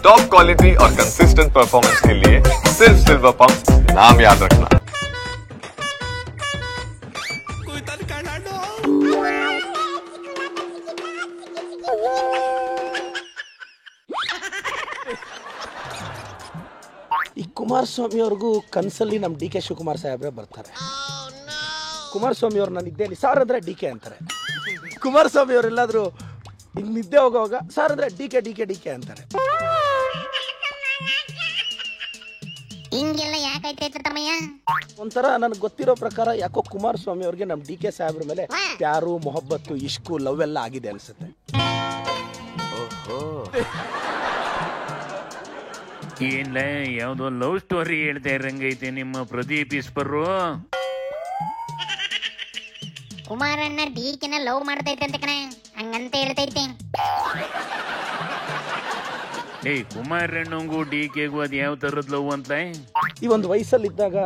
Top quality और consistent performance के लिए सिर्फ सिल्वर पंप नाम याद रखना। ಈ ಕುಮಾರಸ್ವಾಮಿ ಅವ್ರಿಗೂ ಕನಸಲ್ಲಿ ನಮ್ಮ ಡಿ ಕೆ ಶಿವಕುಮಾರ್ ಸಾಹೇಬ್ರೆ ಬರ್ತಾರೆ. ಕುಮಾರಸ್ವಾಮಿ ಅವ್ರು ನಾನು ಇದ್ದೇನೆ ಸಾರ್ ಅಂದ್ರೆ ಡಿ ಕೆ ಅಂತಾರೆ. ಕುಮಾರಸ್ವಾಮಿ ಅವ್ರು ಎಲ್ಲಾದರೂ ಹಿಂಗೆ ನಿದ್ದೆ ಹೋಗೋವಾಗ ಸಾರ್ ಅಂದ್ರೆ ಡಿ ಕೆ ಅಂತಾರೆ. ಹಿಂಗೆಲ್ಲ ಯಾಕೈತೆ ತಮ್ಮಯ್ಯ? ಒಂಥರ ನನಗೆ ಗೊತ್ತಿರೋ ಪ್ರಕಾರ ಯಾಕೋ ಕುಮಾರಸ್ವಾಮಿ ಅವ್ರಿಗೆ ನಮ್ಮ ಡಿ ಕೆ ಸಾಹೇಬ್ರ ಮೇಲೆ ಪ್ಯಾರು ಮೊಹಬ್ಬತ್ತು ಇಶ್ಕು ಲವ್ ಎಲ್ಲ ಆಗಿದೆ ಅನ್ಸುತ್ತೆ. ಏನ್ಲ ಯಾವ್ದೋ ಲವ್ ಸ್ಟೋರಿ ಹೇಳ್ತಾ ಇರಂಗೈತೆ ನಿಮ್ಮ ಪ್ರದೀಪ್ ಈಶ್ವರ್ರು. ಕುಮಾರಣ್ಣ ಡಿ ಕೆನ ಲವ್ ಮಾಡ್ತೈತೆ ಅಂತ ಕಣ, ಹಂಗಂತ ಹೇಳ್ತೈತೆ. ಕುಮಾರಣ್ಣಂಗೂ ಡಿ ಕೆಗೂ ಅದ್ ಯಾವ ತರದ್ ಲವ್ ಅಂತ? ಈ ಒಂದು ವಯಸ್ಸಲ್ಲಿದ್ದಾಗ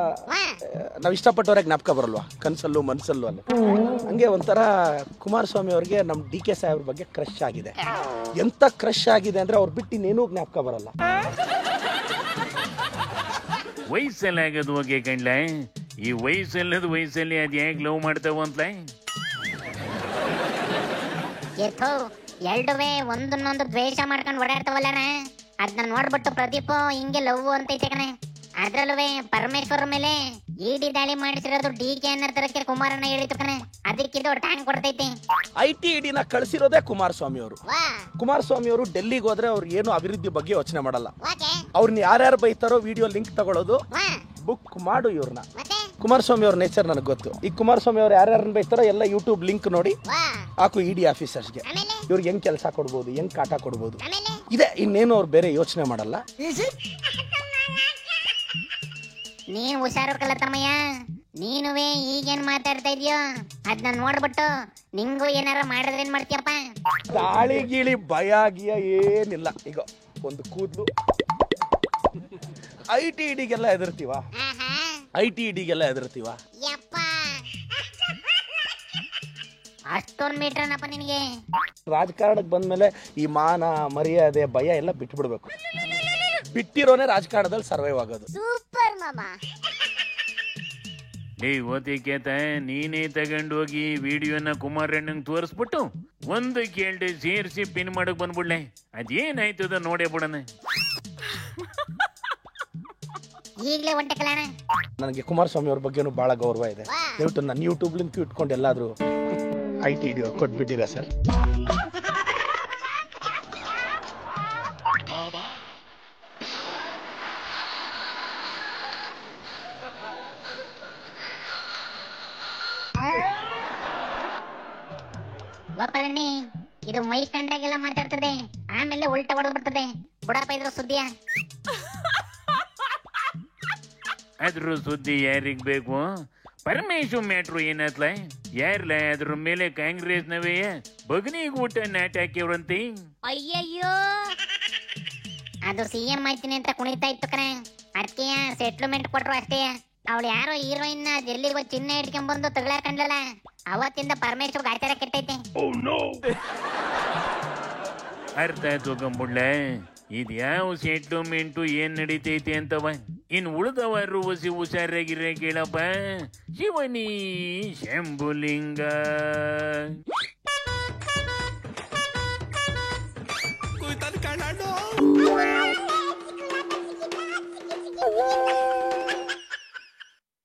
ನಾವು ಇಷ್ಟಪಟ್ಟವ್ರಿಗೆ ಜ್ಞಾಪಕ ಬರಲ್ವಾ, ಕನ್ಸಲ್ಲೂ ಮನ್ಸಲ್ಲೂ ಅಲ್ಲ. ಹಂಗೆ ಒಂಥರ ಕುಮಾರಸ್ವಾಮಿ ಅವ್ರಿಗೆ ನಮ್ಮ ಡಿ ಕೆ ಸಾಹೇಬ್ರ ಬಗ್ಗೆ ಕ್ರಶ್ ಆಗಿದೆ. ಎಂತ ಕ್ರಶ್ ಆಗಿದೆ ಅಂದ್ರೆ ಅವ್ರು ಬಿಟ್ಟು ಇನ್ನೇನೂ ಜ್ಞಾಪಕ ಬರಲ್ಲ. ವಯಸ್ಸಲ್ಲಿ ಆಗೋದು ಹೋಗಿ ಕಣ್ಲ, ಈ ವಯಸ್ಸಲ್ಲಿ ಅದ್ ಯಾಕೆ ಲವ್ ಮಾಡ್ತಾವ ಅಂತ? ಎರಡುವೆ ಒಂದನ್ನೊಂದು ದ್ವೇಷ ಮಾಡ್ಕೊಂಡು ಓಡಾಡ್ತಾವಲ್ಲಣ, ಅದನ್ನ ನೋಡ್ಬಿಟ್ಟು ಪ್ರದೀಪ್ ಹಿಂಗೆ ಲವ್ ಅಂತೈತೆ ಕಣೆ. ಅದ್ರಲ್ಲೂ ಪರಮೇಶ್ವರ ಮೇಲೆ ಇಡಿ ದಾಳಿ ಮಾಡಿಸಿರೋದು ಡಿ ಕೆ ಅನ್ನೋ ತರಕ್ಕೆ ಕುಮಾರಣ್ಣ ಹೇಳಿತು ಕಣೆ. ಅದಕ್ಕಿದು ಟ್ಯಾಂಕ್ ಕೊಡ್ತೈತೆ. ITED ಕಳಿಸಿರೋದೇ ಕುಮಾರಸ್ವಾಮಿ ಅವರು. ಕುಮಾರಸ್ವಾಮಿ ಅವರು ಡೆಲ್ಲಿಗೆ ಹೋದ್ರೆ ಅವ್ರು ಏನು ಅಭಿವೃದ್ಧಿ ಬಗ್ಗೆ ಯೋಚನೆ ಮಾಡಲ್ಲ. ಅವ್ರನ್ನ ಯಾರ್ಯಾರು ಬೈತಾರೋ ವಿಡಿಯೋ ಲಿಂಕ್ ತಗೊಳ್ಳೋದು, ಬುಕ್ ಮಾಡು ಇವ್ರನ್ನ. ಕುಮಾರಸ್ವಾಮಿ ಅವ್ರ ನೇಚರ್ ನನಗೆ ಗೊತ್ತು. ಈ ಕುಮಾರಸ್ವಾಮಿ ಅವ್ರು ಯಾರ್ಯಾರನ್ನ ಬೈತಾರೋ ಎಲ್ಲ ಯೂಟ್ಯೂಬ್ ಲಿಂಕ್ ನೋಡಿ ಹಾಕು ಇಡಿ ಆಫೀಸರ್ಸ್ಗೆ. ಇವ್ರಿಗೆ ಹೆಂಗ್ ಕೆಲಸ ಕೊಡ್ಬೋದು, ಹೆಂಗ್ ಕಾಟ ಕೊಡ್ಬೋದು ಇದೆ, ಇನ್ನೇನು ಅವ್ರು ಬೇರೆ ಯೋಚನೆ ಮಾಡಲ್ಲ. ನೀನ್ ಹುಷಾರು ಕಲ್ಲ ತಮ್ಮಯ್ಯ, ನೀನುವೇ ಈಗೇನ್ ಮಾತಾಡ್ತಾ ಇದೀಯೋ ಅದನ್ನ ನೋಡ್ಬಿಟ್ಟು ನಿಂಗೂ ಏನಾರ ಮಾಡಿದ್ರೇನ್ ಮಾಡ್ತೀಯಪ್ಪ? ಗಾಳಿ ಗೀಳಿ ಭಯ ಗಿಯ ಏನಿಲ್ಲ. ಈಗ ಒಂದು ಕೂದ್ಲು ITEDಗೆಲ್ಲ ಹೆದರ್ತೀವ? ITEDಗೆಲ್ಲ ಹೆದರ್ತೀವ? ಅಷ್ಟೊಂದು ಮೀಟ್ರನಪ್ಪ ನಿನಗೆ. ರಾಜಕಾರಣಕ್ಕೆ ಬಂದ್ಮೇಲೆ ಈ ಮಾನ ಮರ್ಯಾದೆ ಭಯ ಎಲ್ಲ ಬಿಟ್ಬಿಡ್ಬೇಕು. ಬಿಟ್ಟಿರೋನೇ ರಾಜಕಾರಣದಲ್ಲಿ ಸರ್ವೈವ್ ಆಗೋದು. ಸೂಪರ್ ಮಾಮಾ. ಓದಿಕೇತ ನೀನೇ ತಗೊಂಡು ಹೋಗಿ ವಿಡಿಯೋನ ಕುಮಾರಣ್ಣಂಗ್ ತೋರಿಸ್ಬಿಟ್ಟು ಒಂದು ಕೇಳ್ದೆ ಸೇರಿಸಿ ಪಿನ್ ಮಾಡಕ್ ಬಂದ್ಬಿಡ್ಲೆ. ಅದೇನಾಯ್ತದ ನೋಡೇ ಬಿಡಣ. ಈಗಲೇ ಒಂಟೆ ಕಲ್ಯಾಣ. ನನಗೆ ಕುಮಾರಸ್ವಾಮಿ ಅವ್ರ ಬಗ್ಗೆನೂ ಬಹಳ ಗೌರವ ಇದೆ. ದಯವಿಟ್ಟು ನನ್ನ ಯೂಟ್ಯೂಬ್ ಲಿಂಕ್ ಇಟ್ಕೊಂಡು ಎಲ್ಲಾದ್ರೂ ITED ಕೊಟ್ಬಿಟ್ಟಿರಾ ಸರ್? ಗೋಪಾಲಣ್ಣಿ, ಇದು ಮೈ ಕಂಡಾಗೆಲ್ಲ ಮಾತಾಡ್ತದೆ, ಆಮೇಲೆ ಉಲ್ಟ ಹೊಡೆದ್ಬಿಡ್ತದೆ. ಬುಡಪ್ಪ ಇದ್ರ ಸುದ್ದಿಯ? ಅದ್ರ ಸುದ್ದಿ ಯಾರಿಗ್ ಬೇಕು? ಪರಮೇಶು ಮ್ಯಾಟ್ರು ಏನತ್ಲ? ಯಾರ್ಲ ಅದ್ರ ಮೇಲೆ ಕಾಂಗ್ರೆಸ್ ನವೇ ಬಗನಿಗೆ ಊಟ ನಾಟ ಹಾಕಿವ್ರಂತೆ. ಅಯ್ಯಯ್ಯೋ, ಅದು CM ಆಯ್ತೀನಿ ಅಂತ ಕುಣಿತಾ ಇತ್ತು ಕಣ. ಅದಕ್ಕೆ ಸೆಟ್ಲ್ಮೆಂಟ್ ಕೊಟ್ರು ಅಷ್ಟೇ. ಅವಳು ಯಾರೋ ಹೀರೋಯಿನ್ ಡೆಲ್ಲಿಗೆ ಚಿನ್ನ ಇಟ್ಕೊಂಡ್ಬಂದು ತಗೊಳಕಂಡ್ಲಲ್ಲ, ಅವತ್ತಿಂದ ಪರಮೇಶ್ವರ್ ಆಚಾರ ಕೆಟ್ಟೈತೆ. ಅರ್ಥ ಆಯ್ತು ಕಂಬುಡ್ಲ. ಇದ್ಯಾವ ಸೆಟ್ಲ್ಮೆಂಟು ಏನ್ ನಡೀತೈತೆ ಅಂತವ. ಇನ್ ಉಳಿದವರು ಹುಷಾರಾಗಿರ ಕೇಳಪ್ಪ. ಶಿವನಿ ಶಂಭುಲಿಂಗ.